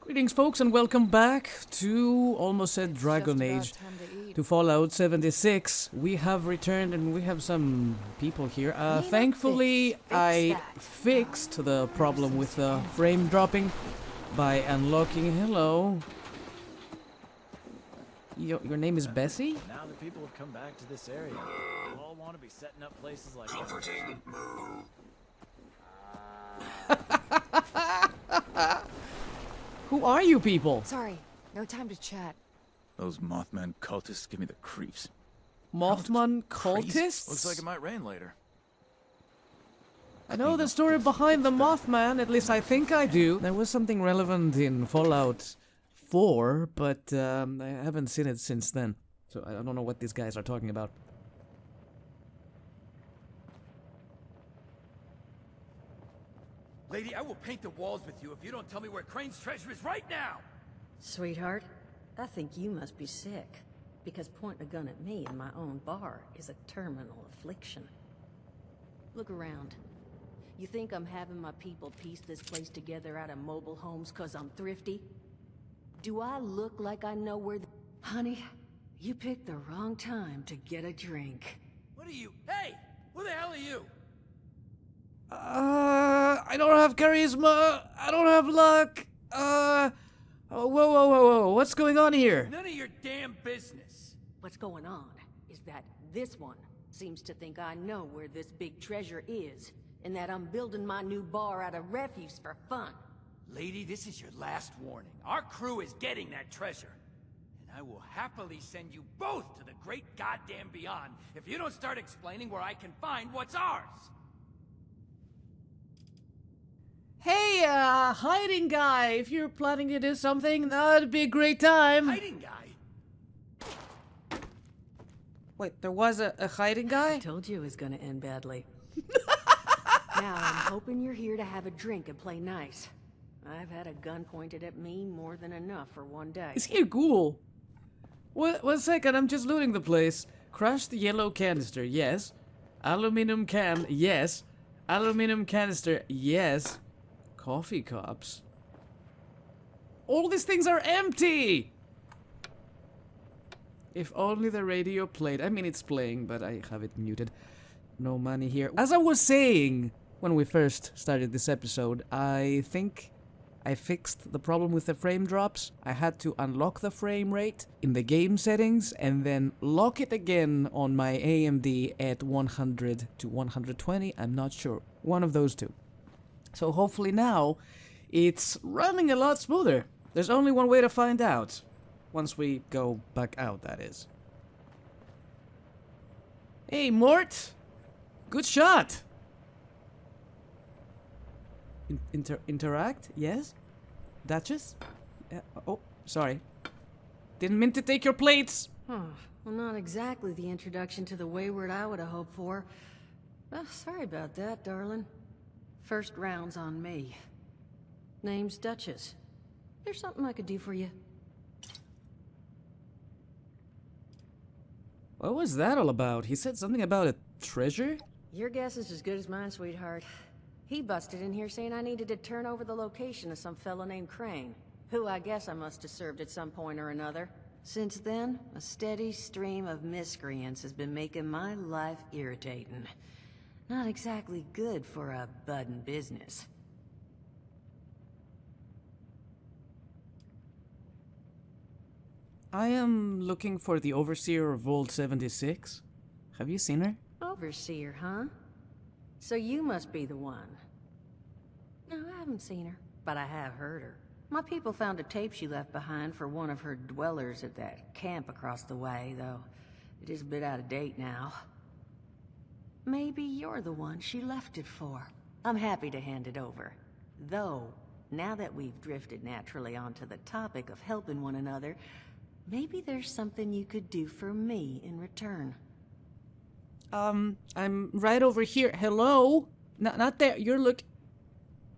Greetings, folks, and welcome back to almost said Dragon Age, to Fallout 76. We have returned and we have some people here. Thankfully, I fixed the problem with the frame dropping by unlocking. Hello. Your name is Bessie? Now that people have come back to this area, we all want to be setting up places like comforting. Who are you people? Sorry, no time to chat. Those Mothman cultists give me the creeps. Mothman cultists? Looks like it might rain later. I know the story behind the Mothman, at least I think I do. There was something relevant in Fallout 4, but I haven't seen it since then. So I don't know what these guys are talking about. Lady, I will paint the walls with you if you don't tell me where Crane's treasure is right now! Sweetheart, I think you must be sick, because pointing a gun at me in my own bar is a terminal affliction. Look around. You think I'm having my people piece this place together out of mobile homes cause I'm thrifty? Do I look like I know where the... Honey, you picked the wrong time to get a drink. What are you? Hey! Who the hell are you? I don't have charisma. I don't have luck. Oh, whoa. What's going on here? None of your damn business. What's going on is that this one seems to think I know where this big treasure is, and that I'm building my new bar out of refuse for fun. Lady, this is your last warning. Our crew is getting that treasure. And I will happily send you both to the great goddamn beyond if you don't start explaining where I can find what's ours. Hey, hiding guy, if you're planning to do something, that'd be a great time. Hiding guy? Wait, there was a hiding guy? I told you it was gonna end badly. Now, I'm hoping you're here to have a drink and play nice. I've had a gun pointed at me more than enough for one day. Is he a ghoul? One second, I'm just looting the place. Crushed yellow canister, yes. Aluminum can, yes. Aluminum canister, yes. Coffee cups. All these things are empty! If only the radio played. I mean, it's playing, but I have it muted. No money here. As I was saying when we first started this episode, I think I fixed the problem with the frame drops. I had to unlock the frame rate in the game settings and then lock it again on my AMD at 100 to 120. I'm not sure. One of those two. So hopefully now it's running a lot smoother. There's only one way to find out. Once we go back out, that is. Hey, Mort! Good shot! Interact? Yes? Duchess? Oh, sorry. Didn't mean to take your plates! Huh. Well, not exactly the introduction to the wayward I would have hoped for. Oh, sorry about that, darling. First round's on me. Name's Duchess. There's something I could do for you. What was that all about? He said something about a treasure? Your guess is as good as mine, sweetheart. He busted in here saying I needed to turn over the location of some fellow named Crane, who I guess I must have served at some point or another. Since then, a steady stream of miscreants has been making my life irritating. Not exactly good for a budding business. I am looking for the overseer of Vault 76. Have you seen her? Overseer, huh? So you must be the one. No, I haven't seen her, but I have heard her. My people found a tape she left behind for one of her dwellers at that camp across the way, though it is a bit out of date now. Maybe you're the one she left it for. I'm happy to hand it over. Though, now that we've drifted naturally onto the topic of helping one another, maybe there's something you could do for me in return. I'm right over here. Hello? Not there. You're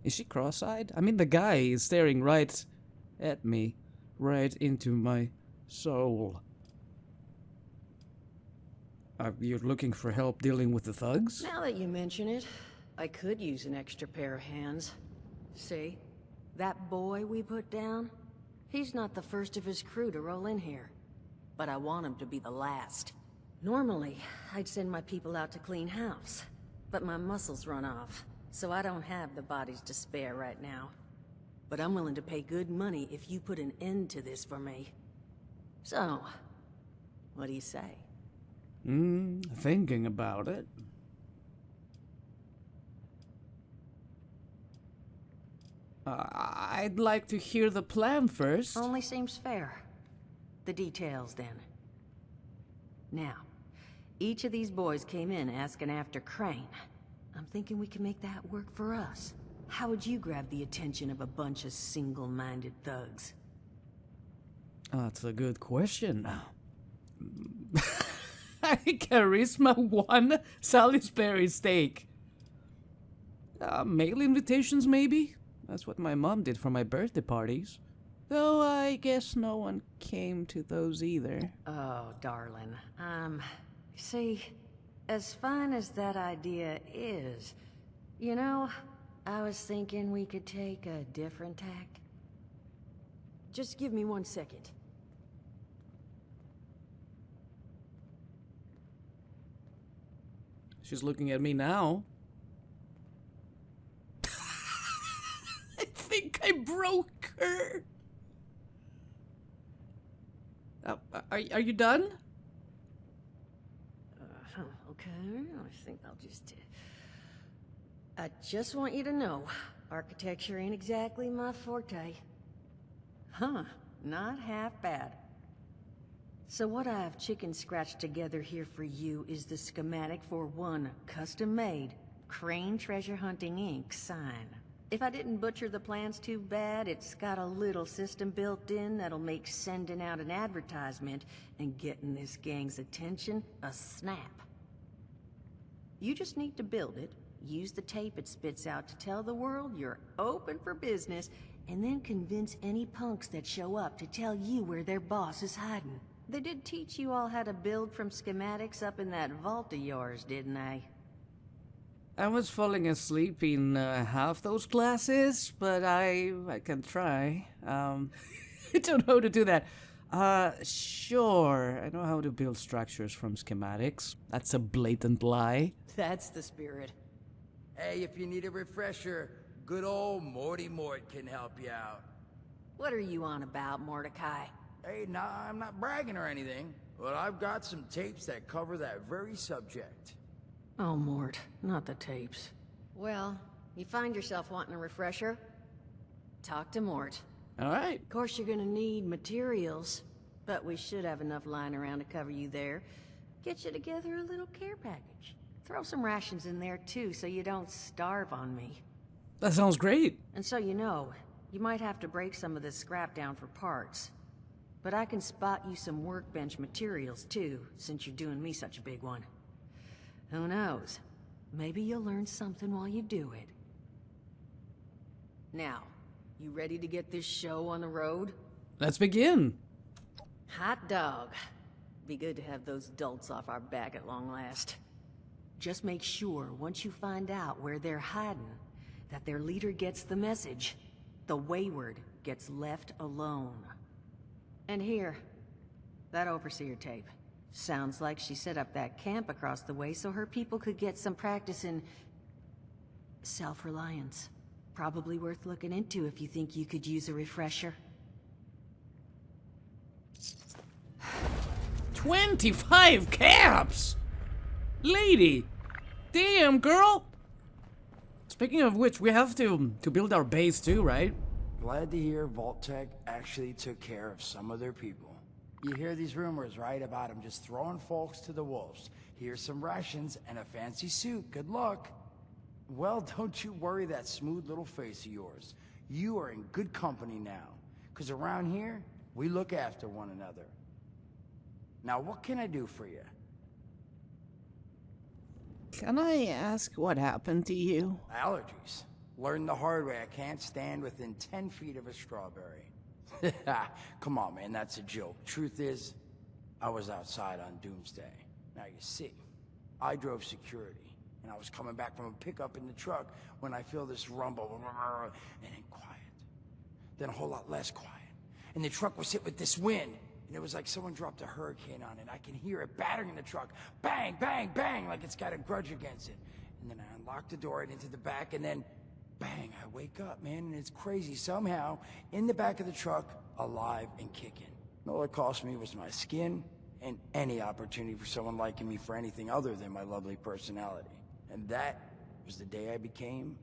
Is she cross-eyed? I mean, the guy is staring right at me. Right into my soul. You're looking for help dealing with the thugs? Now that you mention it, I could use an extra pair of hands. See? That boy we put down, he's not the first of his crew to roll in here. But I want him to be the last. Normally, I'd send my people out to clean house. But my muscles run off, so I don't have the bodies to spare right now. But I'm willing to pay good money if you put an end to this for me. So, what do you say? Thinking about it. I'd like to hear the plan first. Only seems fair. The details, then. Now, each of these boys came in asking after Crane. I'm thinking we can make that work for us. How would you grab the attention of a bunch of single-minded thugs? That's a good question. Charisma 1, Salisbury steak. Mail invitations, maybe? That's what my mom did for my birthday parties. Though I guess no one came to those either. Oh, darling. See, as fine as that idea is, you know, I was thinking we could take a different tack. Just give me 1 second. She's looking at me now. I think I broke her. Are you done? Okay, I think I'll just... I just want you to know, architecture ain't exactly my forte. Huh, not half bad. So what I've chicken scratched together here for you is the schematic for one custom-made Crane Treasure Hunting Inc. sign. If I didn't butcher the plans too bad, it's got a little system built in that'll make sending out an advertisement and getting this gang's attention a snap. You just need to build it, use the tape it spits out to tell the world you're open for business, and then convince any punks that show up to tell you where their boss is hiding. They did teach you all how to build from schematics up in that vault of yours, didn't they? I was falling asleep in half those classes, but I can try. I don't know how to do that. Sure, I know how to build structures from schematics. That's a blatant lie. That's the spirit. Hey, if you need a refresher, good old Morty Mort can help you out. What are you on about, Mordecai? Hey, nah, I'm not bragging or anything, but I've got some tapes that cover that very subject. Oh, Mort, not the tapes. Well, you find yourself wanting a refresher? Talk to Mort. All right. Of course, you're gonna need materials, but we should have enough lying around to cover you there. Get you together a little care package. Throw some rations in there, too, so you don't starve on me. That sounds great. And so you know, you might have to break some of this scrap down for parts. But I can spot you some workbench materials, too, since you're doing me such a big one. Who knows? Maybe you'll learn something while you do it. Now, you ready to get this show on the road? Let's begin. Hot dog. Be good to have those dolts off our back at long last. Just make sure, once you find out where they're hiding, that their leader gets the message. The wayward gets left alone. And here, that overseer tape. Sounds like she set up that camp across the way so her people could get some practice in self-reliance. Probably worth looking into if you think you could use a refresher. 25 caps! Lady! Damn, girl! Speaking of which, we have to build our base too, right? Glad to hear Vault-Tec actually took care of some of their people. You hear these rumors, right, about them just throwing folks to the wolves. Here's some rations and a fancy suit. Good luck. Well, don't you worry that smooth little face of yours. You are in good company now. Because around here, we look after one another. Now, what can I do for you? Can I ask what happened to you? Allergies. Learned the hard way. I can't stand within 10 feet of a strawberry. Come on, man, that's a joke. Truth is, I was outside on Doomsday. Now, you see, I drove security, and I was coming back from a pickup in the truck when I feel this rumble, and then quiet. then a whole lot less quiet. And the truck was hit with this wind, and it was like someone dropped a hurricane on it. I can hear it battering the truck. Bang, bang, bang, like it's got a grudge against it. And then I unlocked the door and into the back, and then bang, I wake up, man, and it's crazy. Somehow, in the back of the truck, alive and kicking. All it cost me was my skin and any opportunity for someone liking me for anything other than my lovely personality. And that was the day I became,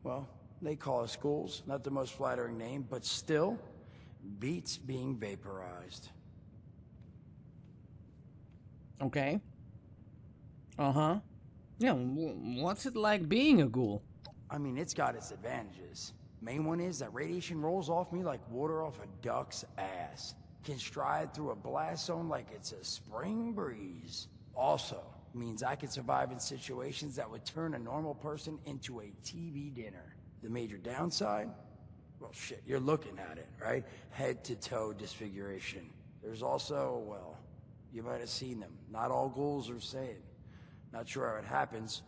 well, they call us ghouls, not the most flattering name, but still beats being vaporized. Okay. Uh-huh. Yeah, what's it like being a ghoul? I mean, it's got its advantages. Main one is that radiation rolls off me like water off a duck's ass. Can stride through a blast zone like it's a spring breeze. Also, means I can survive in situations that would turn a normal person into a TV dinner. The major downside? Well, shit, you're looking at it, right? Head to toe disfiguration. There's also, well, you might have seen them. Not all ghouls are sane. Not sure how it happens,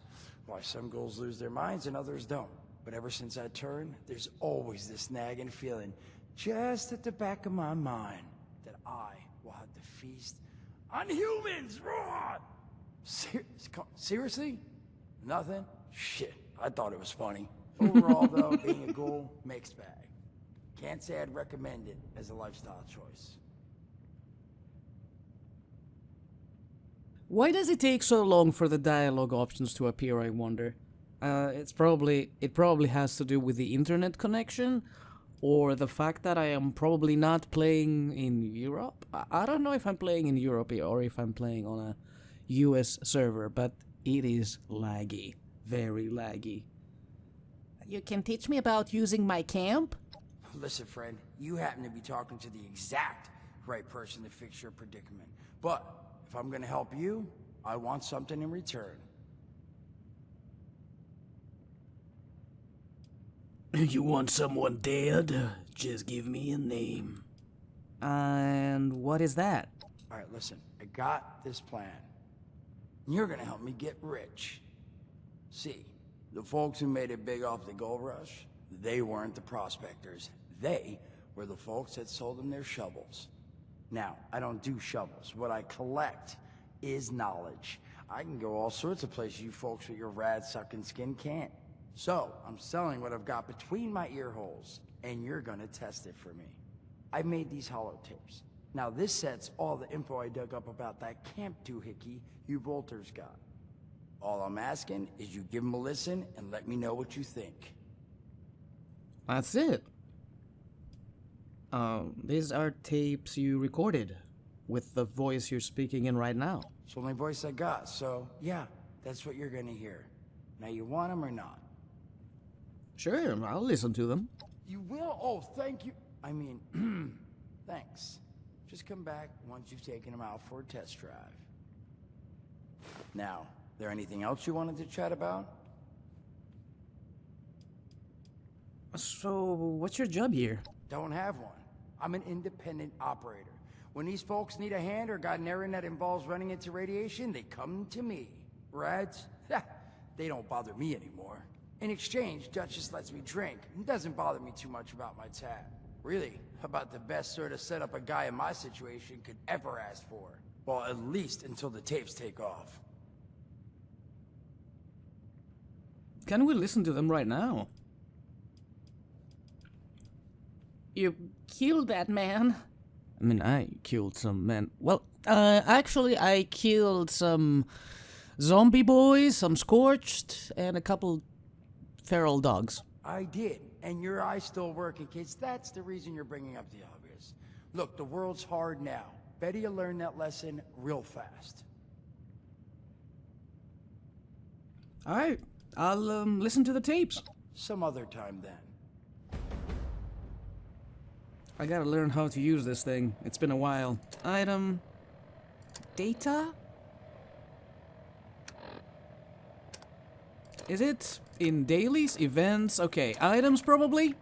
why some ghouls lose their minds and others don't. But ever since I turned, there's always this nagging feeling just at the back of my mind that I will have to feast on humans. Raw! Seriously? Nothing? Shit, I thought it was funny. Overall, though, being a ghoul, mixed bag. Can't say I'd recommend it as a lifestyle choice. Why does it take so long for the dialogue options to appear, I wonder? It probably has to do with the internet connection, or the fact that I am probably not playing in Europe. I don't know if I'm playing in Europe or if I'm playing on a US server, but it is laggy. Very laggy. You can teach me about using my camp? Listen, friend, you happen to be talking to the exact right person to fix your predicament. But if I'm gonna help you, I want something in return. You want someone dead? Just give me a name. And what is that? Alright, listen, I got this plan. You're gonna help me get rich. See, the folks who made it big off the gold rush, they weren't the prospectors. They were the folks that sold them their shovels. Now, I don't do shovels. What I collect is knowledge. I can go all sorts of places you folks with your rad-sucking skin can't. So, I'm selling what I've got between my ear holes, and you're gonna test it for me. I made these holotapes. Now, this sets all the info I dug up about that camp doohickey you Volters got. All I'm asking is you give them a listen and let me know what you think. That's it. These are tapes you recorded with the voice you're speaking in right now. It's the only voice I got, so yeah, that's what you're gonna hear. Now, you want them or not? Sure, I'll listen to them. You will? Oh, thank you. I mean, thanks. Just come back once you've taken them out for a test drive. Now, there anything else you wanted to chat about? So, what's your job here? Don't have one. I'm an independent operator. When these folks need a hand or got an errand that involves running into radiation, they come to me. Rads? They don't bother me anymore. In exchange, Duchess lets me drink and doesn't bother me too much about my tab. Really, about the best sort of setup a guy in my situation could ever ask for. Well, at least until the tapes take off. Can we listen to them right now? You killed that man. I mean, I killed some men. Well, actually, I killed some zombie boys, some scorched, and a couple feral dogs. I did, and your eye's still working, kids. That's the reason you're bringing up the obvious. Look, the world's hard now. Better you learn that lesson real fast. All right, I'll listen to the tapes. Some other time then. I gotta learn how to use this thing. It's been a while. Item... data? Is it in dailies, events? Okay, items probably?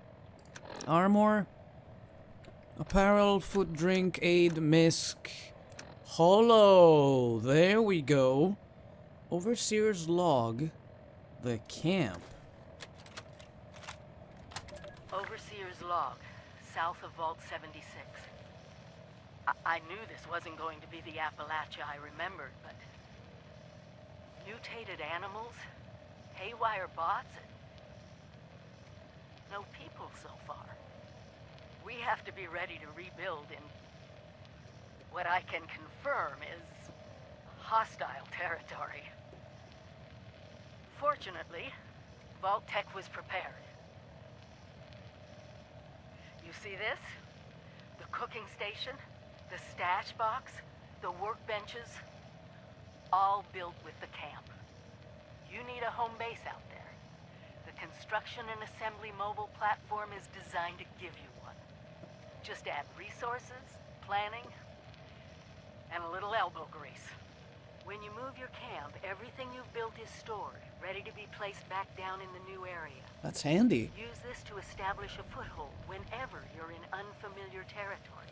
Armor. Apparel, food, drink, aid, misc. Holo! There we go. Overseer's log. The camp. Overseer's log. south of Vault 76. I knew this wasn't going to be the Appalachia I remembered, but mutated animals, haywire bots, and no people so far. We have to be ready to rebuild in what I can confirm is hostile territory. Fortunately, Vault Tech was prepared. You see this? The cooking station, the stash box, the workbenches, all built with the camp. You need a home base out there. The construction and assembly mobile platform is designed to give you one. Just add resources, planning, and a little elbow grease. When you move your camp, everything you've built is stored, ready to be placed back down in the new area. That's handy. Use this to establish a foothold whenever you're in unfamiliar territory.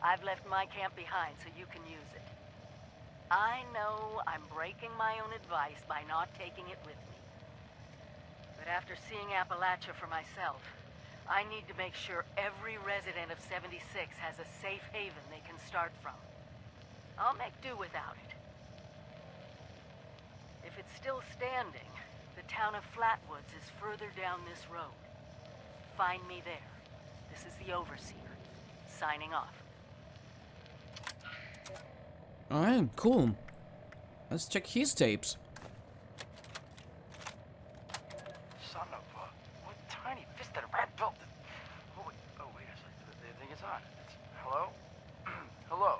I've left my camp behind so you can use it. I know I'm breaking my own advice by not taking it with me. But after seeing Appalachia for myself, I need to make sure every resident of 76 has a safe haven they can start from. I'll make do without it. If it's still standing, the town of Flatwoods is further down this road. Find me there. This is the Overseer, signing off. Alright, cool. Let's check his tapes. Son of a... What tiny fisted rat built... Oh, wait a second. The thing is on. Hello? Hello.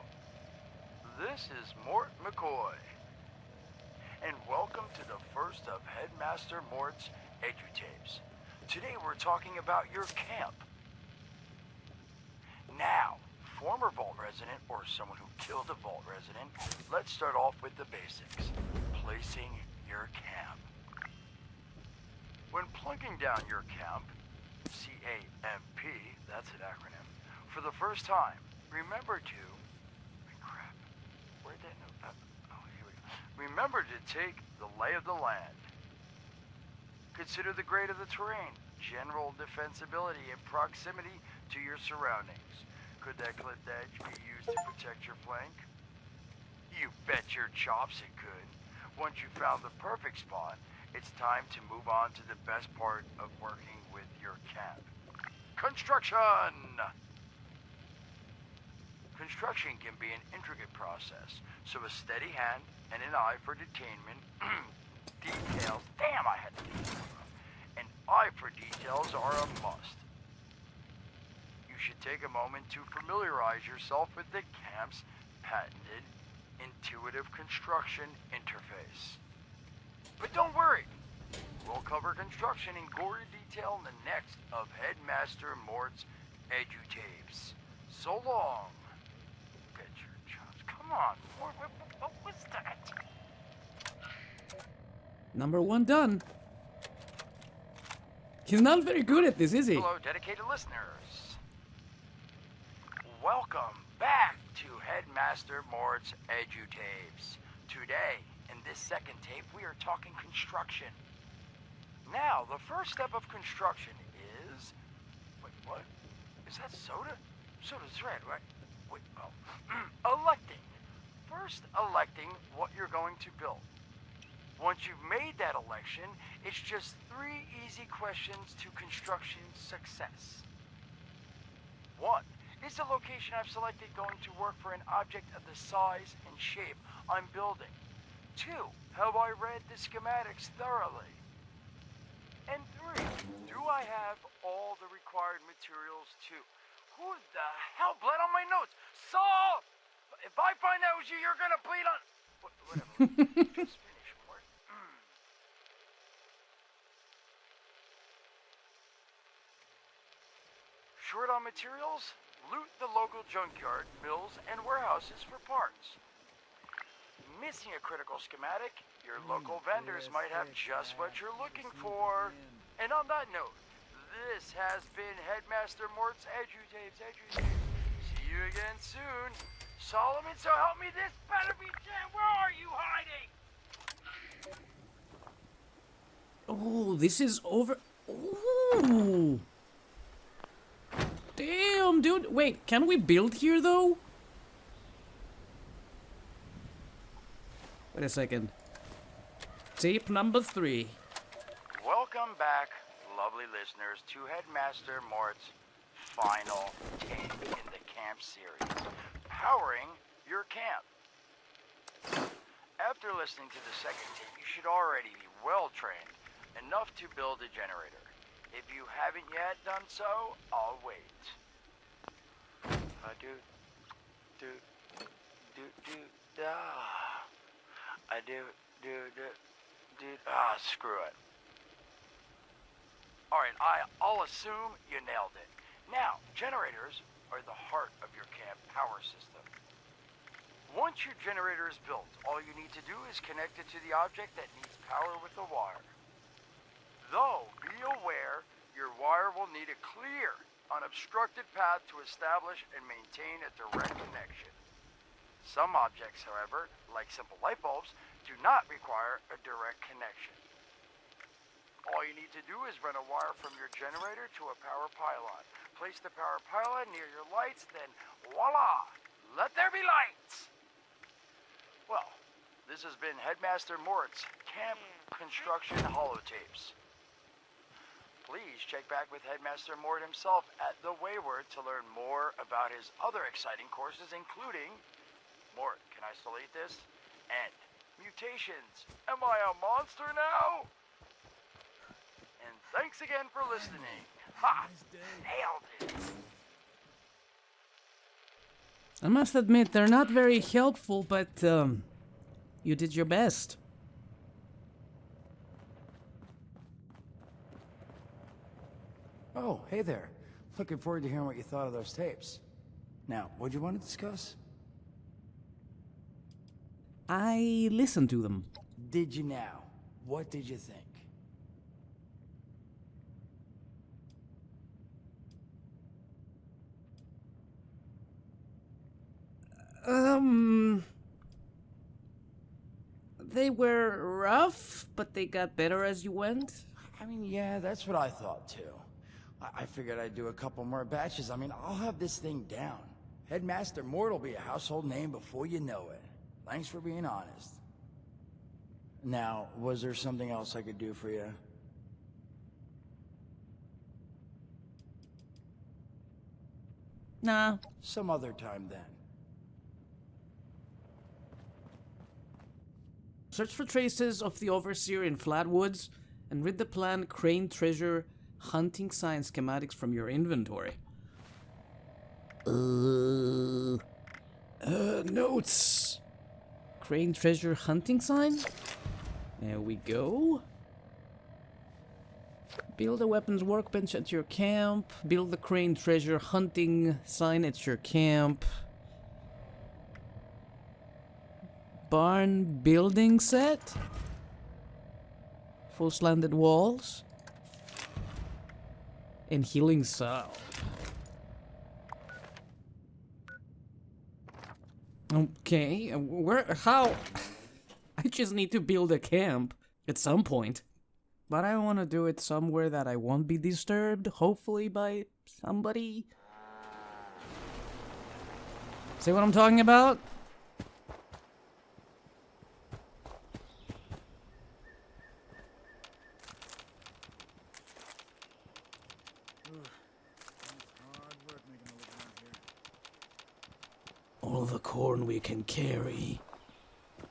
This is Mort McCoy. And welcome to the first of Headmaster Mort's EDU-tapes. Today we're talking about your camp. Now, former Vault resident, or someone who killed a Vault resident, let's start off with the basics. Placing your camp. When plunking down your camp, C-A-M-P, that's an acronym, for the first time, remember to... Crap. Where'd that note... Oh, here we go. Remember to take the lay of the land. Consider the grade of the terrain, general defensibility, and proximity to your surroundings. Could that clipped edge be used to protect your flank? You bet your chops it could. Once you found the perfect spot, it's time to move on to the best part of working with your camp. Construction! Construction can be an intricate process, so a steady hand and an eye for detainment, details, damn I had to do that. An eye for details are a must. You should take a moment to familiarize yourself with the camp's patented intuitive construction interface. But don't worry, we'll cover construction in gory detail in the next of Headmaster Mort's EDU-tapes. So long. Bet your chops. Come on, Mort, what was that? Number 1 done. He's not very good at this, is he? Hello, dedicated listeners. Welcome back to Headmaster Mort's EDU-tapes. Today, in this second tape, we are talking construction. Now, the first step of construction is... Wait, what? Is that soda? Soda's red, right? Wait, oh. Electing. First, electing what you're going to build. Once you've made that election, it's just 3 easy questions to construction success. 1. Is the location I've selected going to work for an object of the size and shape I'm building? 2. Have I read the schematics thoroughly? And 3. Do I have all the required materials too? Who the hell bled on my notes? Saul! If I find out it was you, you're gonna bleed on... Whatever. Just finish, Mort. Short on materials? Loot the local junkyard, mills, and warehouses for parts. Missing a critical schematic? Your local vendors might have just what you're looking for. And on that note, this has been Headmaster Mort's EDU-tapes. See you again soon. Solomon, so help me, this better be Jen. Where are you hiding? Oh, this is over. Ooh. dude. Wait, can we build here, though? Wait a second. Tape number 3. Welcome back, lovely listeners, to Headmaster Mort's final tape in the camp series, Powering Your Camp. After listening to the second tape, you should already be well-trained enough to build a generator. If you haven't yet done so, I'll wait. Screw it. Alright, I'll assume you nailed it. Now, generators are the heart of your camp power system. Once your generator is built, all you need to do is connect it to the object that needs power with a wire. Though, be aware, your wire will need a clear, unobstructed path to establish and maintain a direct connection. Some objects, however, like simple light bulbs, do not require a direct connection. All you need to do is run a wire from your generator to a power pylon. Place the power pylon near your lights, then voila! Let there be lights! Well, this has been Headmaster Mort's Camp Construction Holotapes. Please check back with Headmaster Mort himself at the Wayward to learn more about his other exciting courses, including Mort, can I still eat this? And mutations. Am I a monster now? And thanks again for listening. Ha! Nailed it! I must admit, they're not very helpful, but, you did your best. Oh, hey there. Looking forward to hearing what you thought of those tapes. Now, what'd you want to discuss? I listened to them. Did you now? What did you think? They were rough, but they got better as you went. I mean, yeah, that's what I thought too. I figured I'd do a couple more batches. I mean, I'll have this thing down. Headmaster Mort will be a household name before you know it. Thanks for being honest. Now, was there something else I could do for you? Nah. Some other time then. Search for traces of the Overseer in Flatwoods, and read the plan Crane Treasure Hunting Sign schematics from your inventory. Notes. Crane Treasure Hunting Sign? There we go. Build a weapons workbench at your camp. Build the Crane Treasure Hunting Sign at your camp. Barn building set. Full slanted walls. And healing salve. Okay, how? I just need to build a camp at some point. But I want to do it somewhere that I won't be disturbed, hopefully by somebody. See what I'm talking about? All the corn we can carry.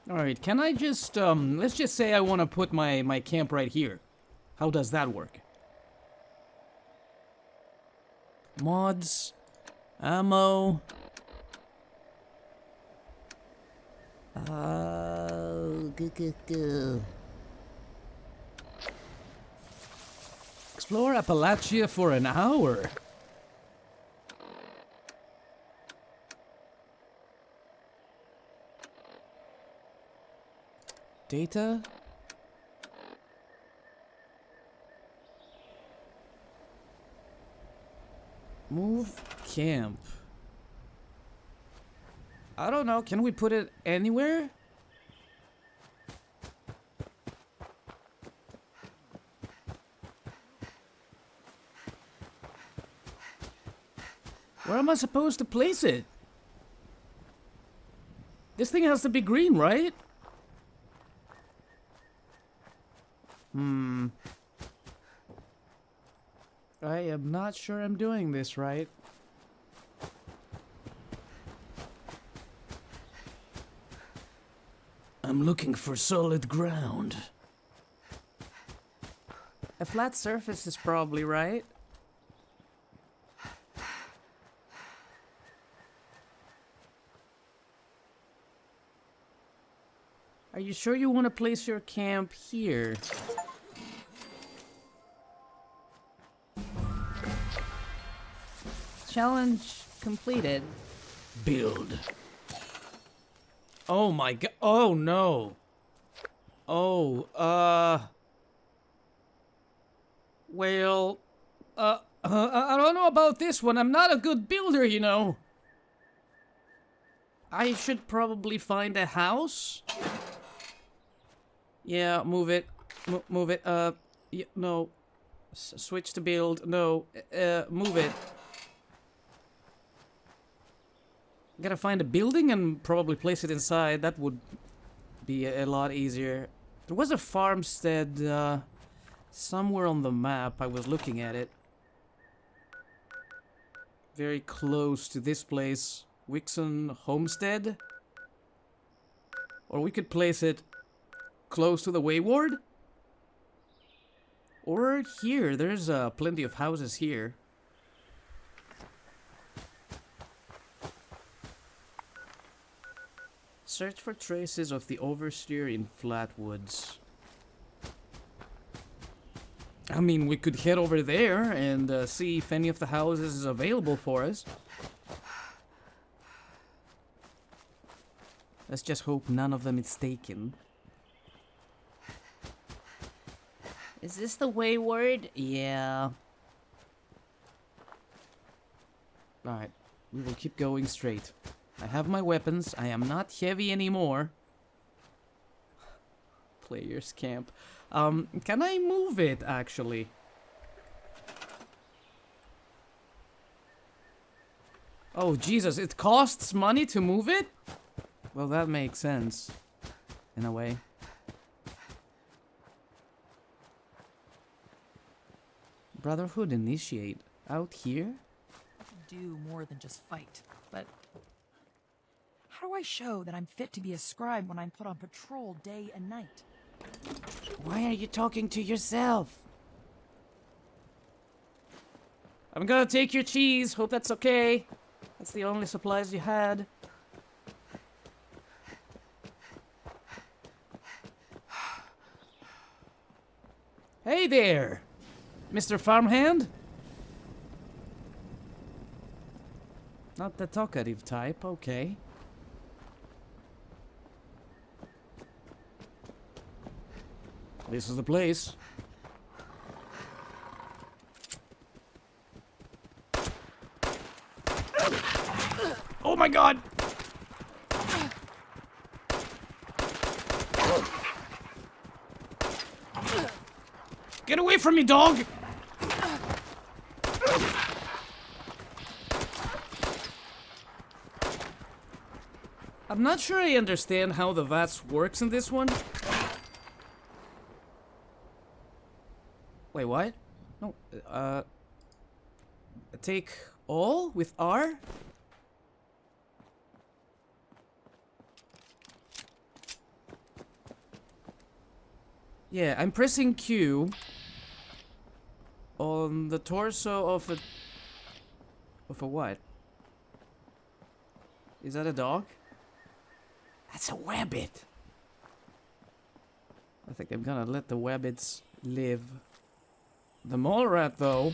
Alright, can I just, let's just say I want to put my camp right here. How does that work? Mods. Ammo. Explore Appalachia for an hour. Data? Move camp. I don't know, can we put it anywhere? Where am I supposed to place it? This thing has to be green, right? I am not sure I'm doing this right. I'm looking for solid ground. A flat surface is probably right. Are you sure you want to place your camp here? Challenge completed. Build. Oh my god. Oh no. Oh, well, I don't know about this one. I'm not a good builder, you know. I should probably find a house. Yeah, move it. Move it. No. Switch to build. No. Move it. Gotta find a building and probably place it inside. That would be a lot easier. There was a farmstead somewhere on the map. I was looking at it. Very close to this place. Wixon Homestead. Or we could place it close to the Wayward. Or here. There's plenty of houses here. Search for traces of the oversteer in Flatwoods. I mean, we could head over there and see if any of the houses is available for us. Let's just hope none of them is taken. Is this the Wayward? Yeah. Alright, we will keep going straight. I have my weapons. I am not heavy anymore. Players camp. Can I move it, actually? Oh, Jesus, it costs money to move it? Well, that makes sense. In a way. Brotherhood initiate. Out here? I can do more than just fight, but how do I show that I'm fit to be a scribe when I'm put on patrol day and night? Why are you talking to yourself? I'm gonna take your cheese. Hope that's okay. That's the only supplies you had. Hey there, Mr. Farmhand. Not the talkative type, okay. This is the place. Oh my god! Get away from me, dog! I'm not sure I understand how the VATS works in this one. Wait, what? No, take all with R? Yeah, I'm pressing Q on the torso of a what? Is that a dog? That's a wabbit. I think I'm gonna let the wabbits live. The mole rat, though.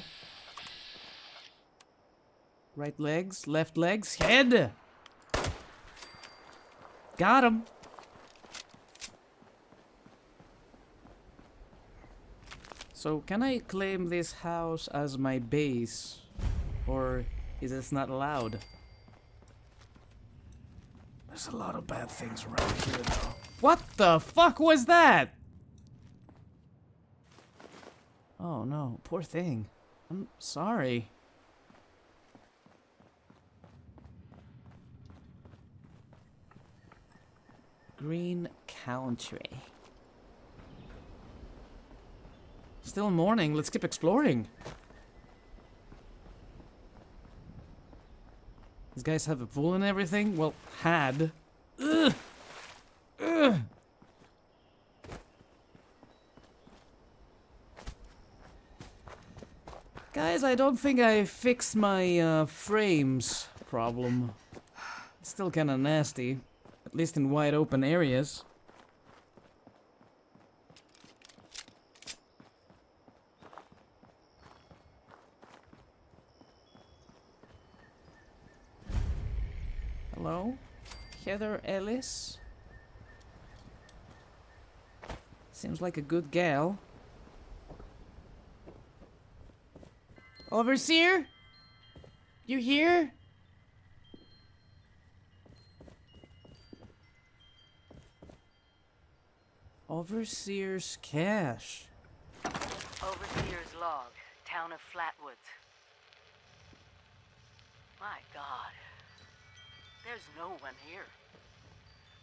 Right legs, left legs, head! Got him! So, can I claim this house as my base? Or is this not allowed? There's a lot of bad things around here, though. What the fuck was that? Oh no, poor thing. I'm sorry. Green country. Still morning, let's keep exploring. These guys have a pool and everything? Well, had. Ugh! Ugh! Guys, I don't think I fixed my frames problem. It's still kinda nasty. At least in wide open areas. Hello? Heather Ellis? Seems like a good gal. Overseer? You here? Overseer's cache. Overseer's log, town of Flatwoods. My God. There's no one here.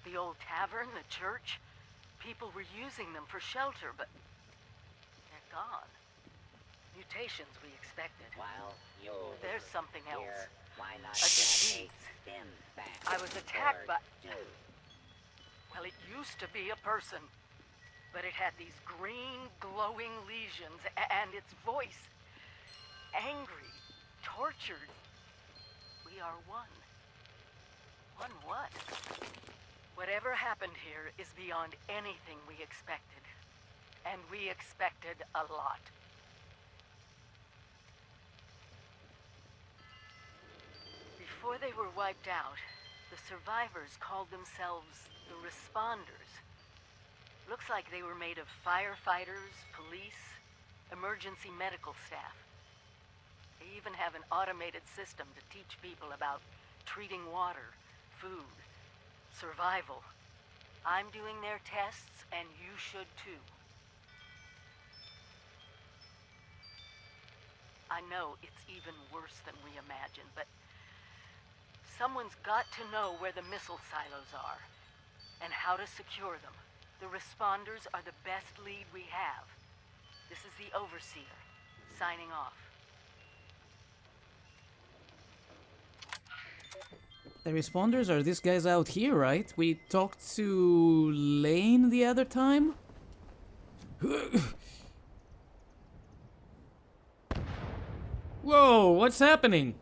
The old tavern, the church, people were using them for shelter, but they're gone. Mutations we expected. There's something else. A disease. I was attacked by... Well, it used to be a person. But it had these green, glowing lesions, and its voice. Angry, tortured. We are one. One what? Whatever happened here is beyond anything we expected. And we expected a lot. Before they were wiped out, the survivors called themselves the Responders. Looks like they were made of firefighters, police, emergency medical staff. They even have an automated system to teach people about treating water, food, survival. I'm doing their tests, and you should too. I know it's even worse than we imagined, but someone's got to know where the missile silos are, and how to secure them. The Responders are the best lead we have. This is the Overseer, signing off. The Responders are these guys out here, right? We talked to Lane the other time? Whoa, what's happening?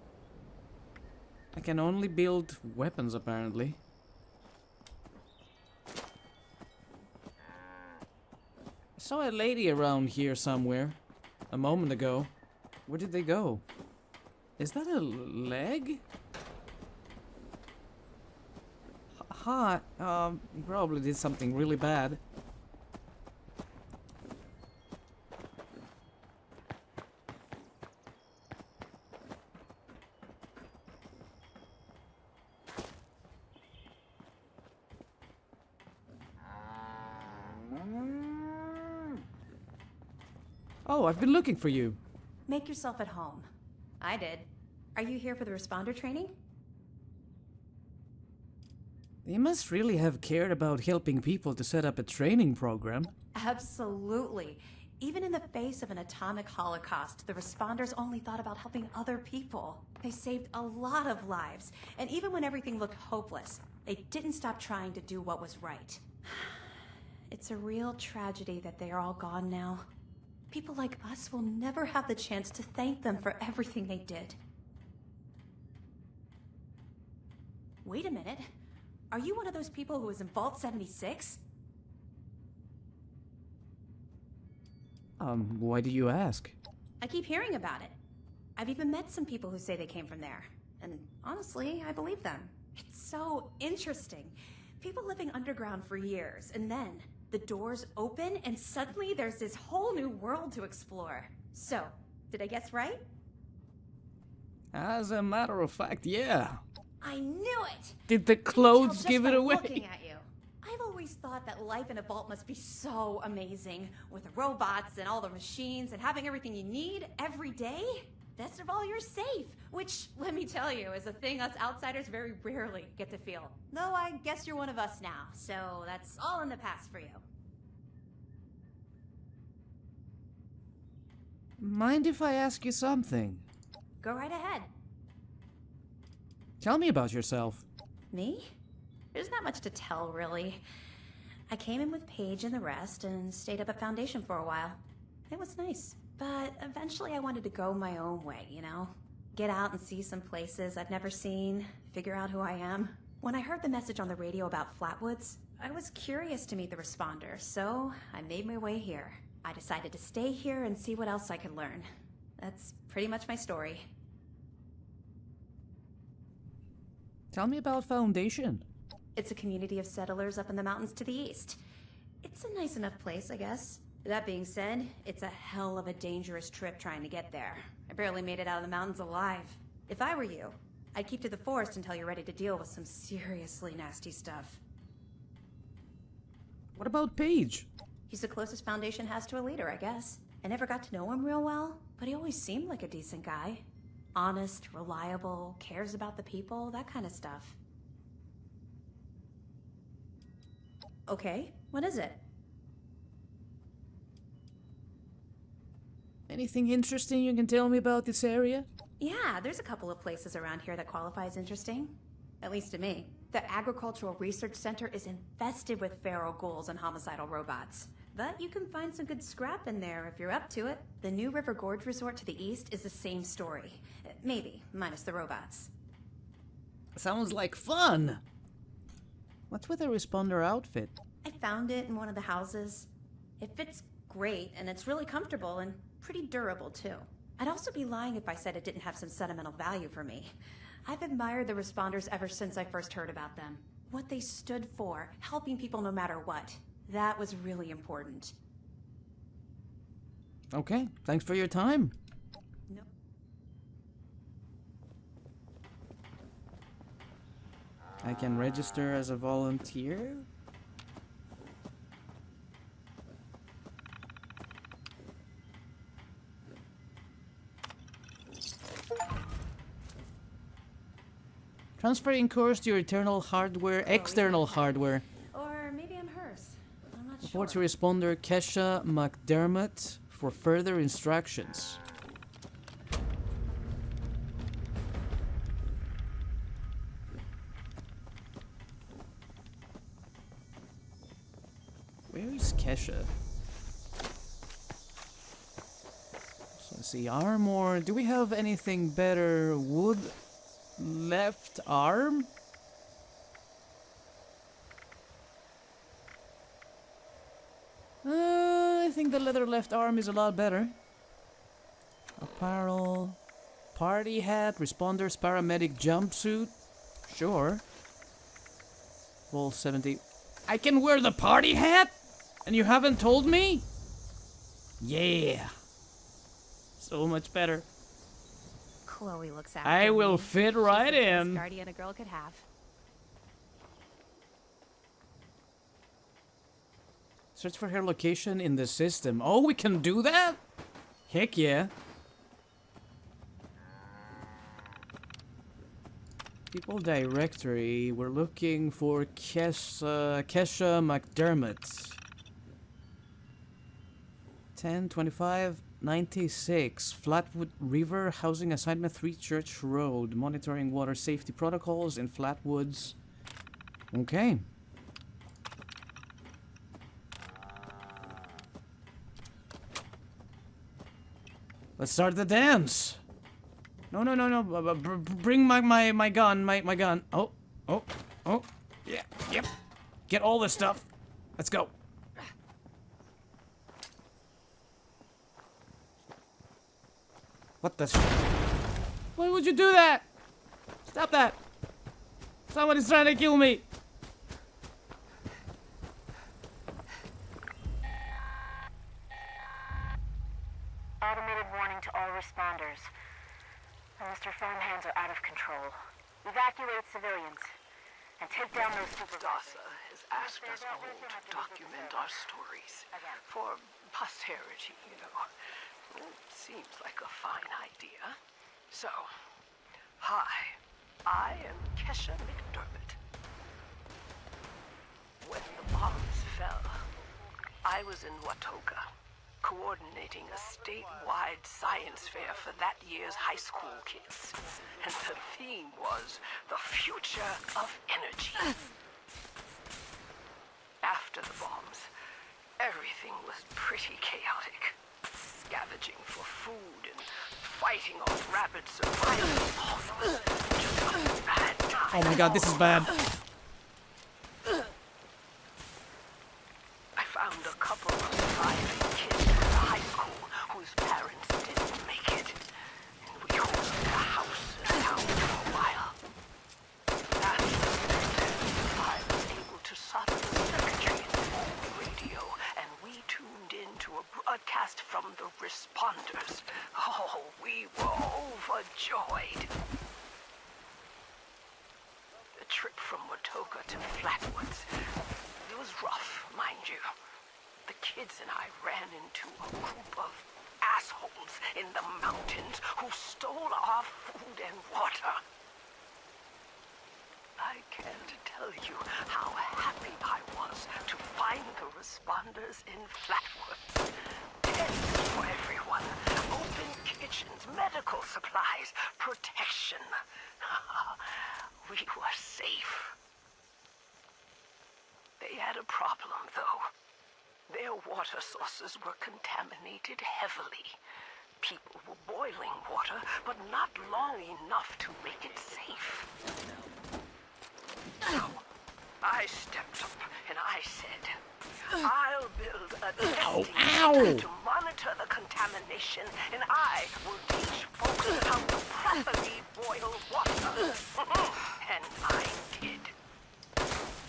I can only build weapons, apparently. I saw a lady around here somewhere a moment ago. Where did they go? Is that a leg? Hi, he probably did something really bad. Oh, I've been looking for you. Make yourself at home. I did. Are you here for the responder training? They must really have cared about helping people to set up a training program. Absolutely. Even in the face of an atomic holocaust, the responders only thought about helping other people. They saved a lot of lives, and even when everything looked hopeless, they didn't stop trying to do what was right. It's a real tragedy that they are all gone now. People like us will never have the chance to thank them for everything they did. Wait a minute. Are you one of those people who was in Vault 76? Why do you ask? I keep hearing about it. I've even met some people who say they came from there. And honestly, I believe them. It's so interesting. People living underground for years, and then the doors open, and suddenly there's this whole new world to explore. So, did I guess right? As a matter of fact, yeah. I knew it! Did the clothes give it away? Looking at you. I've always thought that life in a vault must be so amazing, with the robots and all the machines and having everything you need every day. best of all, you're safe. Which, let me tell you, is a thing us outsiders very rarely get to feel. Though I guess you're one of us now, so that's all in the past for you. Mind if I ask you something? Go right ahead. Tell me about yourself. Me? There's not much to tell, really. I came in with Paige and the rest and stayed up at Foundation for a while. It was nice. But eventually I wanted to go my own way, you know? Get out and see some places I've never seen, figure out who I am. When I heard the message on the radio about Flatwoods, I was curious to meet the responders, so I made my way here. I decided to stay here and see what else I could learn. That's pretty much my story. Tell me about Foundation. It's a community of settlers up in the mountains to the east. It's a nice enough place, I guess. That being said, it's a hell of a dangerous trip trying to get there. I barely made it out of the mountains alive. If I were you, I'd keep to the forest until you're ready to deal with some seriously nasty stuff. What about Paige? He's the closest Foundation has to a leader, I guess. I never got to know him real well, but he always seemed like a decent guy. Honest, reliable, cares about the people, that kind of stuff. Okay, what is it? Anything interesting you can tell me about this area? Yeah, there's a couple of places around here that qualify as interesting. At least to me. The Agricultural Research Center is infested with feral ghouls and homicidal robots. But you can find some good scrap in there if you're up to it. The New River Gorge Resort to the east is the same story. Maybe, minus the robots. Sounds like fun! What's with the responder outfit? I found it in one of the houses. It fits great, and it's really comfortable and pretty durable, too. I'd also be lying if I said it didn't have some sentimental value for me. I've admired the responders ever since I first heard about them. What they stood for, helping people no matter what. That was really important. Okay, thanks for your time. No. I can register as a volunteer? Transferring course to your external hardware. Or maybe I'm hers. I'm not Report to sure. responder Kesha McDermott for further instructions. Where is Kesha? So let's see, armor. Do we have anything better? Wood left arm? I think the leather left arm is a lot better. Apparel, party hat, responders, paramedic jumpsuit. Sure. Roll 70. I can wear the party hat? And you haven't told me? Yeah. So much better. Chloe looks after I will me. fit She's right the best in. guardian a girl could have. Search for her location in the system. Oh, we can do that? Heck yeah. People directory. We're looking for Kesha McDermott. 10/25/96. Flatwood River Housing Assignment 3 Church Road. Monitoring water safety protocols in Flatwoods. Okay. Let's start the dance. No. Bring my gun, my gun. Oh. Yeah, yep. Get all this stuff. Let's go. What the Why would you do that? Stop that. Somebody's trying to kill me. Automated warning to all responders. Mr. Farmhands are out of control. Evacuate civilians and take down those supervisors. DASA has asked us all to document our stories for posterity, you know. It seems like a fine idea. So, hi, I am Kesha McDermott. When the bombs fell, I was in Watoga, coordinating a statewide science fair for that year's high school kids. And the theme was the future of energy. After the bombs, everything was pretty chaotic. Scavenging for food and fighting off rabid survivors. Oh, it was just a bad time. Oh my god, this is bad. I found a couple of surviving kids at the high school whose parents didn't make it. And we hosted a house in town for a while. I was able to solder the circuitry in the old radio, and we tuned in to a broadcast from the responders. Oh, we were overjoyed. The trip from Watoga to Flatwoods, it was rough, mind you. The kids and I ran into a group of assholes in the mountains who stole our food and water. I can't tell you how happy I was to find the responders in Flatwoods. Tents for everyone, open kitchens, medical supplies, protection. We were safe. They had a problem, though. Their water sources were contaminated heavily. People were boiling water, but not long enough to make it safe. So, I stepped up and I said, I'll build a testing center to monitor the contamination, and I will teach folks how to properly boil water. And I did.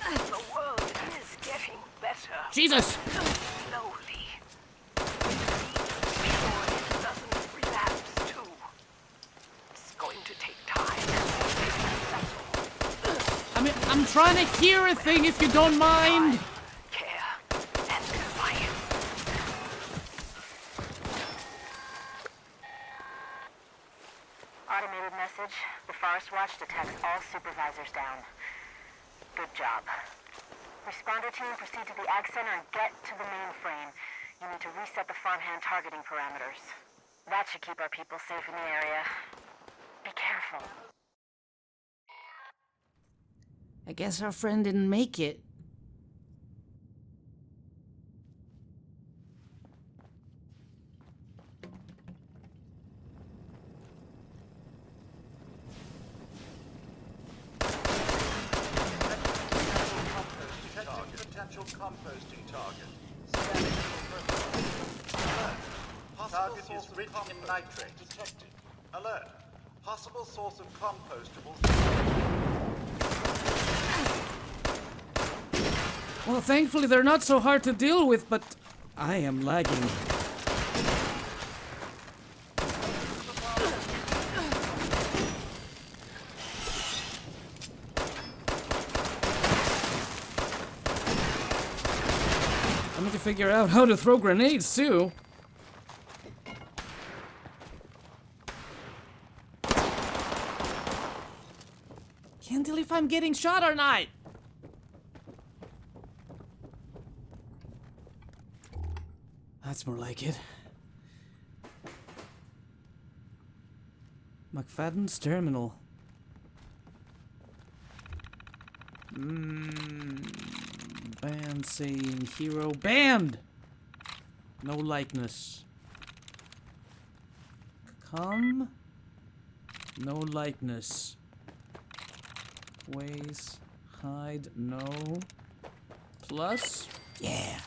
The world is getting better. Jesus! Slowly. We need to be sure it doesn't relapse, too. It's going to take time to settle. I mean, I'm trying to hear a thing if you don't mind. Care and defiance. Automated message. The Forest Watch detects all supervisors down. Good job. Responder team, proceed to the Ag Center and get to the mainframe. You need to reset the farmhand targeting parameters. That should keep our people safe in the area. Be careful. I guess our friend didn't make it. Potential composting target. Scanning for alert. Target is rich in nitrate. Detected. Alert. Possible source of compostables. Well, thankfully they're not so hard to deal with, but I am lagging. I need to figure out how to throw grenades too. Can't tell if I'm getting shot or not. That's more like it. McFadden's terminal. Band saying hero banned. No likeness. Come. No likeness. Ways. Hide. No. Plus. Yeah.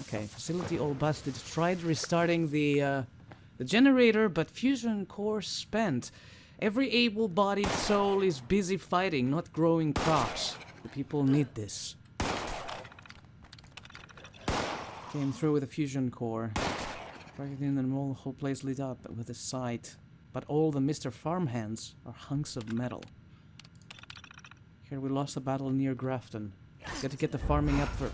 Okay. Facility all busted. Tried restarting the generator, but fusion core spent. Every able-bodied soul is busy fighting, not growing crops. The people need this. Came through with a fusion core. Dragged in and the whole place lit up with a sight. But all the Mr. Farmhands are hunks of metal. Here we lost a battle near Grafton. Got to get the farming up for...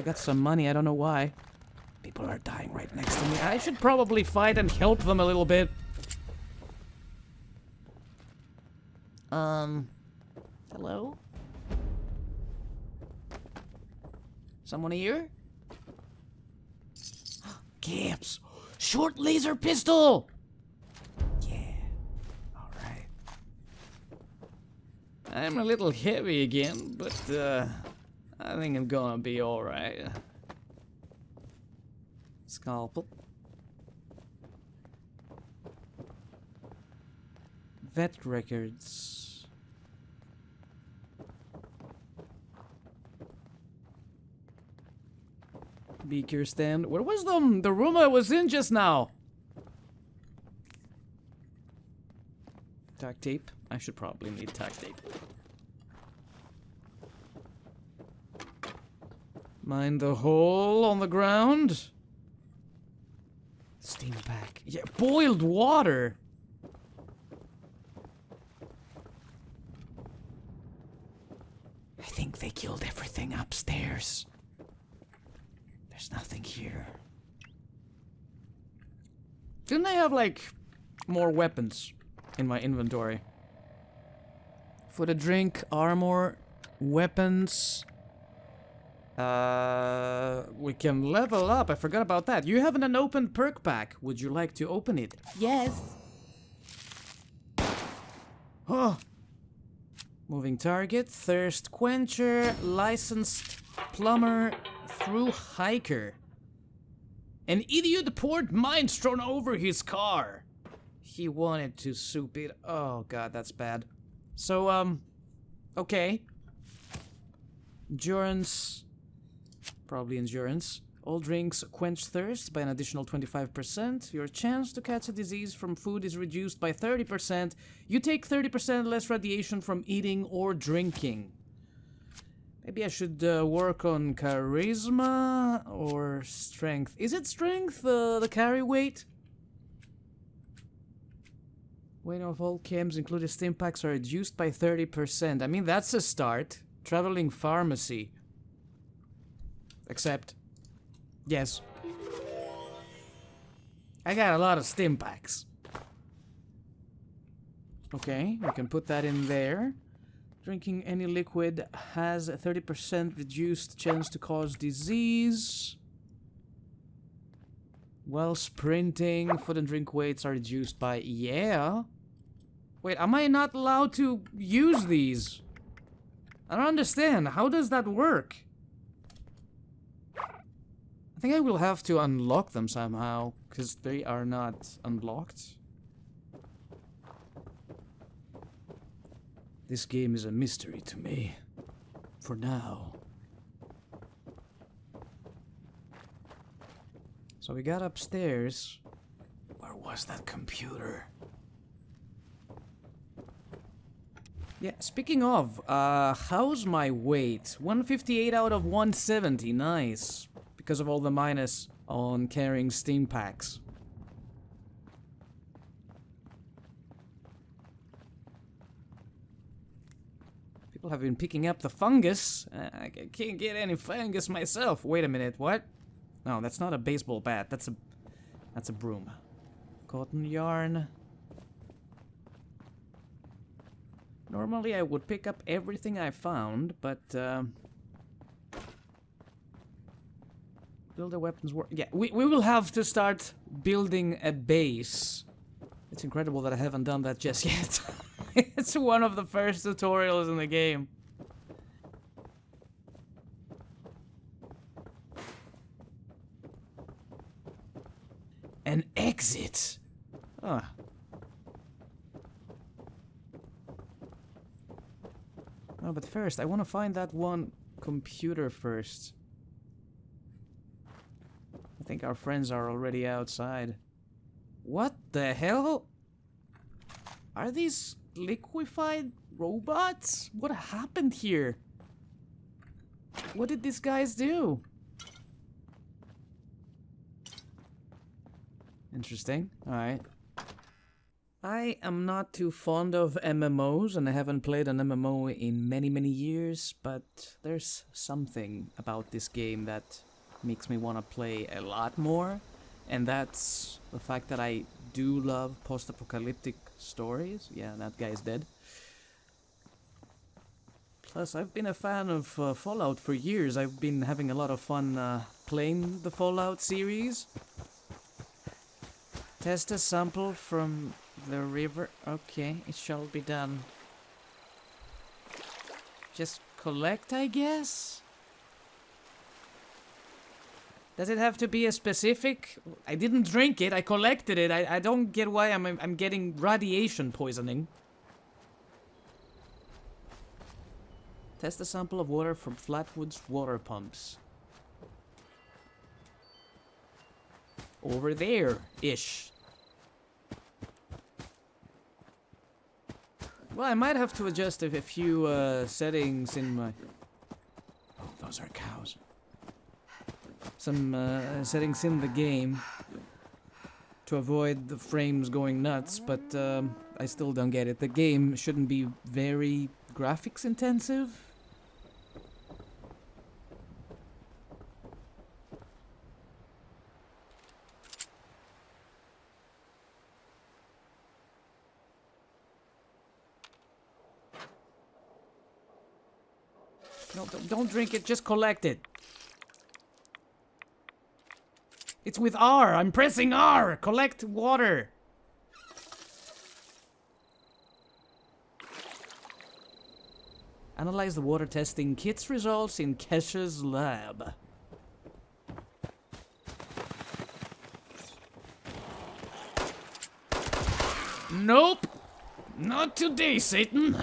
I got some money, I don't know why. People are dying right next to me. I should probably fight and help them a little bit. Hello? Someone here? Caps! Short laser pistol! Yeah. Alright. I'm a little heavy again, but I think I'm gonna be alright. Scalpel. Vet records. Beaker stand. Where was the room I was in just now? Tack tape. I should probably need tack tape. Mind the hole on the ground. Steam pack. Yeah, boiled water. I think they killed everything upstairs. There's nothing here. Didn't I have, like, more weapons in my inventory? For the drink, armor, weapons. We can level up. I forgot about that. You have an unopened perk pack. Would you like to open it? Yes. Oh. Moving target, thirst quencher, licensed plumber, through hiker. An idiot poured mine strewn over his car. He wanted to soup it. Oh god, that's bad. So, okay. Endurance. Probably endurance. All drinks quench thirst by an additional 25%. Your chance to catch a disease from food is reduced by 30%. You take 30% less radiation from eating or drinking. Maybe I should work on charisma or strength. Is it strength, the carry weight? Weight of all chems, including stim packs, are reduced by 30%. I mean, that's a start. Traveling pharmacy. Accept. Yes. I got a lot of stim packs. Okay, we can put that in there. Drinking any liquid has a 30% reduced chance to cause disease. While sprinting, food and drink weights are reduced by... Yeah. Wait, am I not allowed to use these? I don't understand. How does that work? I think I will have to unlock them somehow, because they are not unlocked. This game is a mystery to me. For now. So we got upstairs. Where was that computer? Yeah, speaking of, how's my weight? 158 out of 170, nice. Because of all the minus on carrying steam packs. People have been picking up the fungus. I can't get any fungus myself. Wait a minute, what? No, that's not a baseball bat. That's a broom. Cotton yarn. Normally I would pick up everything I found, but build a weapons work. Yeah, we will have to start building a base. It's incredible that I haven't done that just yet. It's one of the first tutorials in the game. An exit. Ah. Oh, but first, I want to find that one computer first. I think our friends are already outside. What the hell? Are these liquefied robots? What happened here? What did these guys do? Interesting. Alright. I am not too fond of MMOs, and I haven't played an MMO in many, many years, but there's something about this game that makes me want to play a lot more, and that's the fact that I do love post-apocalyptic stories. Yeah, that guy's dead. Plus, I've been a fan of Fallout for years. I've been having a lot of fun playing the Fallout series. Test a sample from the river. Okay, it shall be done. Just collect, I guess? Does it have to be a specific? I didn't drink it, I collected it. I don't get why I'm getting radiation poisoning. Test a sample of water from Flatwood's water pumps. Over there-ish. Well, I might have to adjust a few settings in my... Oh, those are cows. Some settings in the game to avoid the frames going nuts, but I still don't get it. The game shouldn't be very graphics intensive. No, don't drink it, just collect it. It's with R, I'm pressing R! Collect water! Analyze the water testing kit's results in Kesha's lab. Nope! Not today, Satan!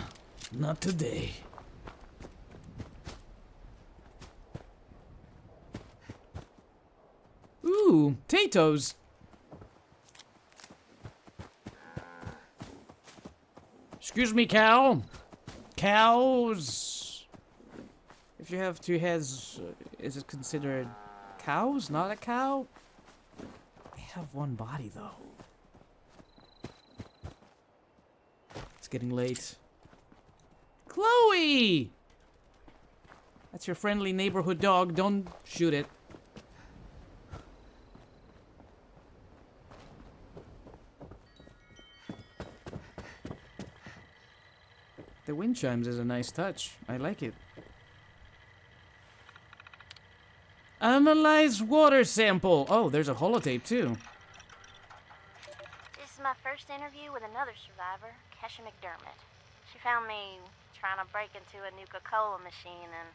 Not today. Ooh, potatoes. Excuse me, cow. Cows. If you have two heads, is it considered cows? Not a cow? They have one body, though. It's getting late. Chloe! That's your friendly neighborhood dog. Don't shoot it. The wind chimes is a nice touch. I like it. Analyze water sample. Oh, there's a holotape too. This is my first interview with another survivor, Kesha McDermott. She found me trying to break into a Nuka-Cola machine and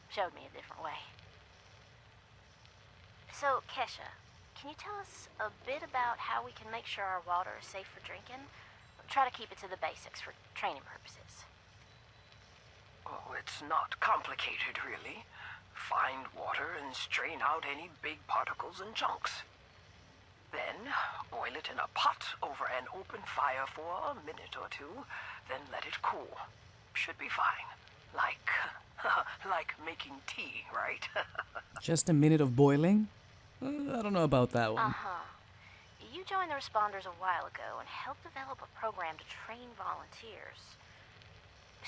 showed me a different way. So, Kesha, can you tell us a bit about how we can make sure our water is safe for drinking? Try to keep it to the basics for training purposes. Oh, it's not complicated, really. Find water and strain out any big particles and chunks. Then, boil it in a pot over an open fire for a minute or two, then let it cool. Should be fine. Like making tea, right? Just a minute of boiling? I don't know about that one. Uh-huh. You joined the responders a while ago and helped develop a program to train volunteers.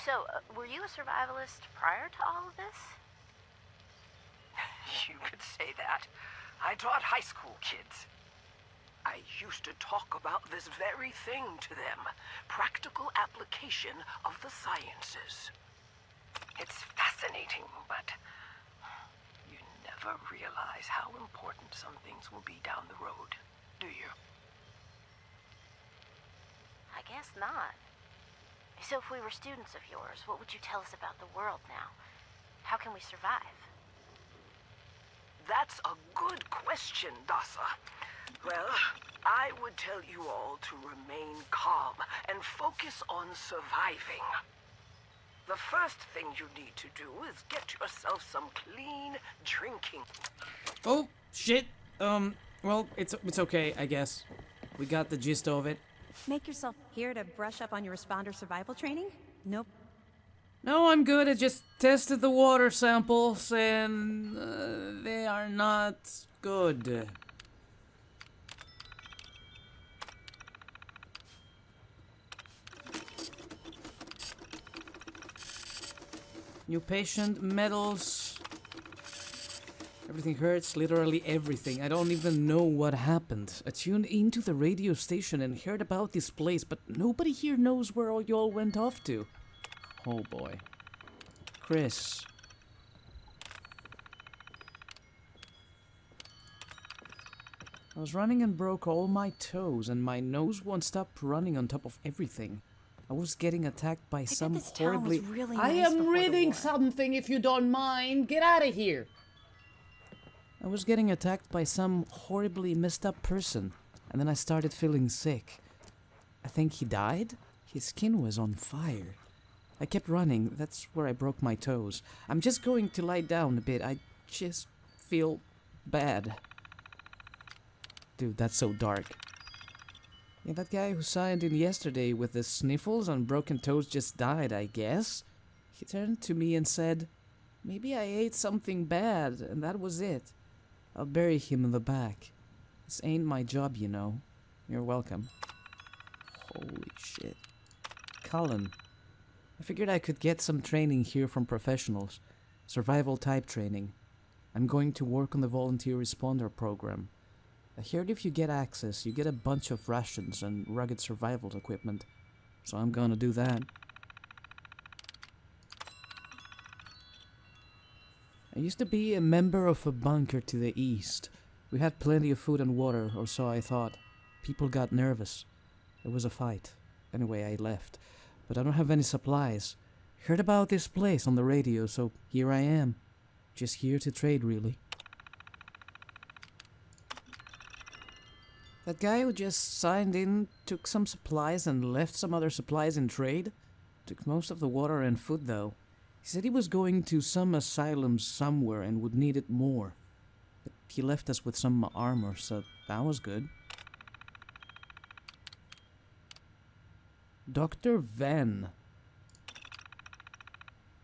So, were you a survivalist prior to all of this? You could say that. I taught high school kids. I used to talk about this very thing to them. Practical application of the sciences. It's fascinating, but you never realize how important some things will be down the road, do you? I guess not. So if we were students of yours, what would you tell us about the world now? How can we survive? That's a good question, Dasa. Well, I would tell you all to remain calm and focus on surviving. The first thing you need to do is get yourself some clean drinking. Oh, shit. Well, it's okay, I guess. We got the gist of it. Make yourself here to brush up on your responder survival training? Nope. No, I'm good. I just tested the water samples and they are not good. New patient, medals. Everything hurts, literally everything. I don't even know what happened. I tuned into the radio station and heard about this place, but nobody here knows where all y'all went off to. Oh boy. Chris. I was running and broke all my toes, and my nose won't stop running on top of everything. I was getting attacked by some this town horribly... was really I nice am before the reading war. something, if you don't mind. Get out of here. I was getting attacked by some horribly messed up person, and then I started feeling sick. I think he died? His skin was on fire. I kept running. That's where I broke my toes. I'm just going to lie down a bit. I just feel bad. Dude, that's so dark. Yeah, that guy who signed in yesterday with the sniffles and broken toes just died, I guess. He turned to me and said, "Maybe I ate something bad, and that was it. I'll bury him in the back. This ain't my job, you know." You're welcome. Holy shit. Cullen. I figured I could get some training here from professionals. Survival type training. I'm going to work on the volunteer responder program. I heard if you get access, you get a bunch of rations and rugged survival equipment. So I'm gonna do that. I used to be a member of a bunker to the east. We had plenty of food and water, or so I thought. People got nervous. There was a fight. Anyway, I left. But I don't have any supplies. Heard about this place on the radio, so here I am. Just here to trade, really. That guy who just signed in took some supplies and left some other supplies in trade. Took most of the water and food, though. He said he was going to some asylum somewhere and would need it more. But he left us with some armor, so that was good. Dr. Van.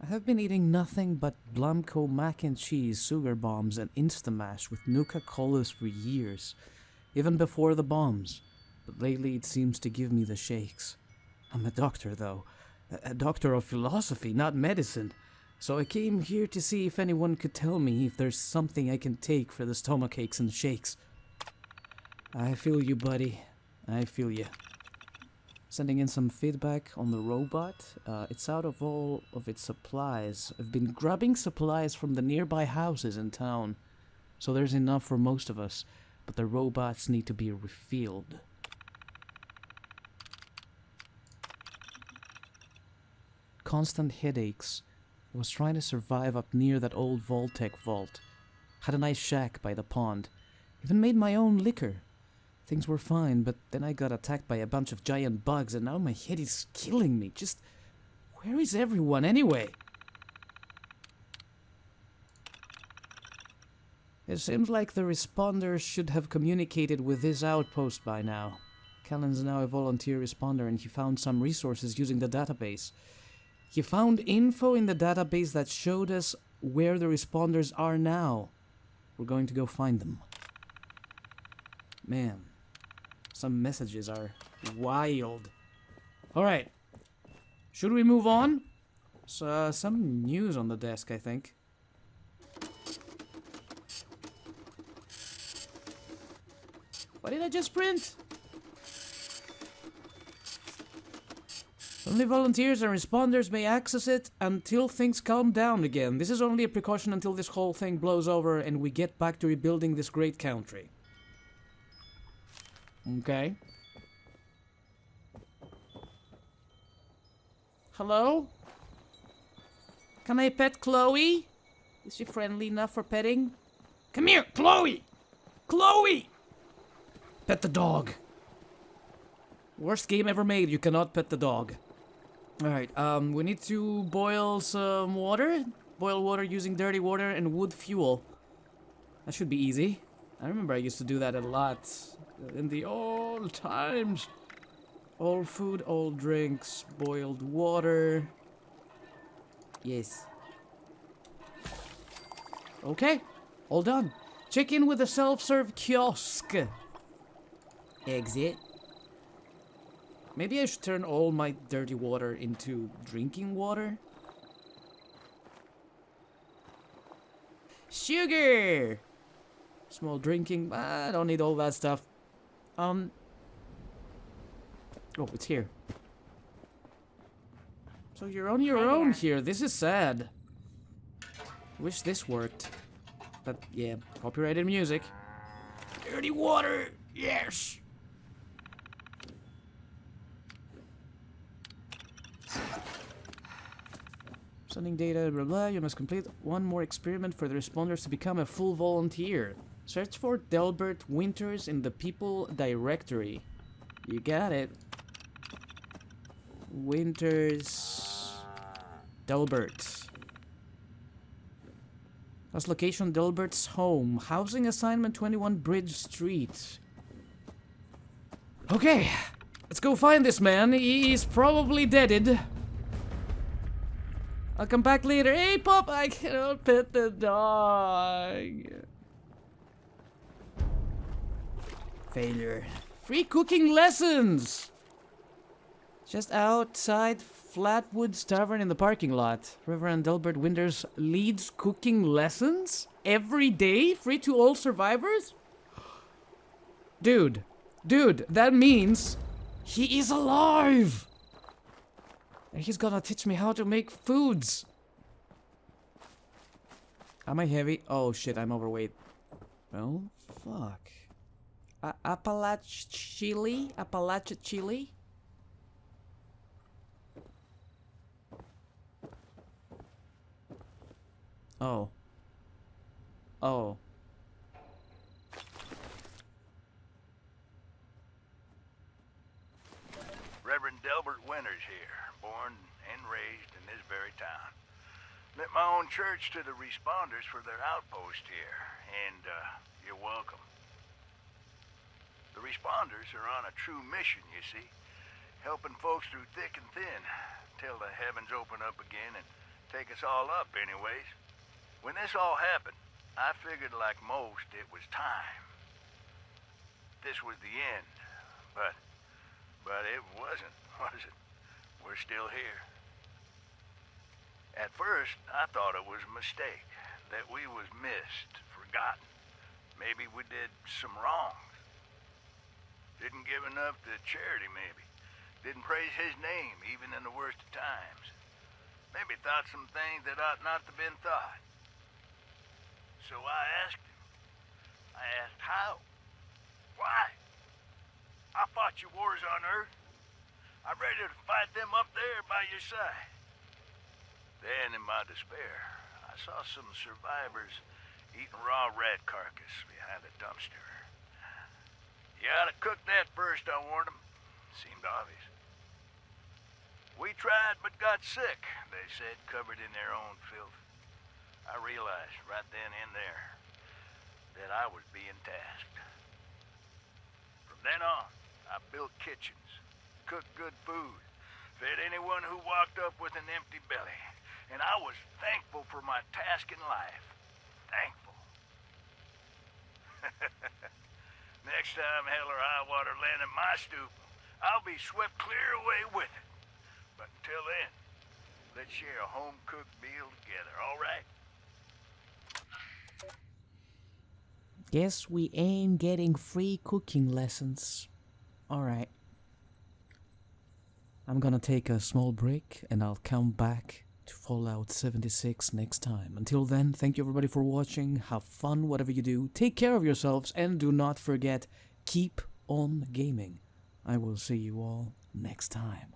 I have been eating nothing but Blumco mac and cheese, sugar bombs, and Instamash with Nuka-Colas for years. Even before the bombs. But lately it seems to give me the shakes. I'm a doctor, though. A doctor of philosophy, not medicine. So I came here to see if anyone could tell me if there's something I can take for the stomachaches and shakes. I feel you, buddy. I feel you. Sending in some feedback on the robot. It's out of all of its supplies. I've been grabbing supplies from the nearby houses in town. So there's enough for most of us. But the robots need to be refilled. Constant headaches. I was trying to survive up near that old Vault-Tec vault. Had a nice shack by the pond. Even made my own liquor. Things were fine, but then I got attacked by a bunch of giant bugs and now my head is killing me. Just, where is everyone anyway? It seems like the responders should have communicated with this outpost by now. Callan's now a volunteer responder and he found some resources using the database. He found info in the database that showed us where the responders are now. We're going to go find them. Man, some messages are wild. Alright, should we move on? So, some news on the desk, I think. What did I just print? Only volunteers and responders may access it until things calm down again. This is only a precaution until this whole thing blows over and we get back to rebuilding this great country. Okay. Hello? Can I pet Chloe? Is she friendly enough for petting? Come here, Chloe! Chloe! Pet the dog. Worst game ever made, you cannot pet the dog. Alright, we need to boil some water. Boil water using dirty water and wood fuel. That should be easy. I remember I used to do that a lot in the old times. All food, all drinks, boiled water. Yes. Okay, all done. Check in with the self-serve kiosk. Exit. Maybe I should turn all my dirty water into drinking water. Sugar! Small drinking. I don't need all that stuff. Oh, it's here. So you're on your own here. This is sad. Wish this worked. But yeah, copyrighted music. Dirty water! Yes! Sending data, blah blah. You must complete one more experiment for the responders to become a full volunteer. Search for Delbert Winters in the People Directory. You got it. Winters... Delbert. That's location Delbert's home. Housing assignment 21 Bridge Street. Okay, let's go find this man. He's probably deaded. I'll come back later. Hey, Pop, I cannot pet the dog. Failure. Free cooking lessons! Just outside Flatwoods Tavern in the parking lot. Reverend Delbert Winters leads cooking lessons? Every day? Free to all survivors? Dude, that means he is alive! And he's gonna teach me how to make foods. Am I heavy? Oh shit, I'm overweight. Oh, fuck. Appalachia chili? Oh. Oh. Reverend Delbert Winters here, born and raised in this very town. Lent my own church to the responders for their outpost here, and you're welcome. The responders are on a true mission, you see, helping folks through thick and thin, till the heavens open up again and take us all up anyways. When this all happened, I figured like most it was time. This was the end, but it wasn't, was it? We're still here. At first, I thought it was a mistake, that we was missed, forgotten. Maybe we did some wrongs. Didn't give enough to charity, maybe. Didn't praise his name, even in the worst of times. Maybe thought some things that ought not to have been thought. So I asked him. I asked how. Why? I fought your wars on Earth. I'm ready to fight them up there by your side. Then, in my despair, I saw some survivors eating raw rat carcass behind a dumpster. You ought to cook that first, I warned them. Seemed obvious. We tried but got sick, they said, covered in their own filth. I realized right then and there that I was being tasked. From then on, I built kitchens, cooked good food, fed anyone who walked up with an empty belly. And I was thankful for my task in life. Thankful. Next time hell or high water land in my stoop, I'll be swept clear away with it. But until then, let's share a home-cooked meal together, all right? Guess we ain't getting free cooking lessons. Alright. I'm gonna take a small break and I'll come back to Fallout 76 next time. Until then, thank you everybody for watching. Have fun whatever you do. Take care of yourselves and do not forget, keep on gaming. I will see you all next time.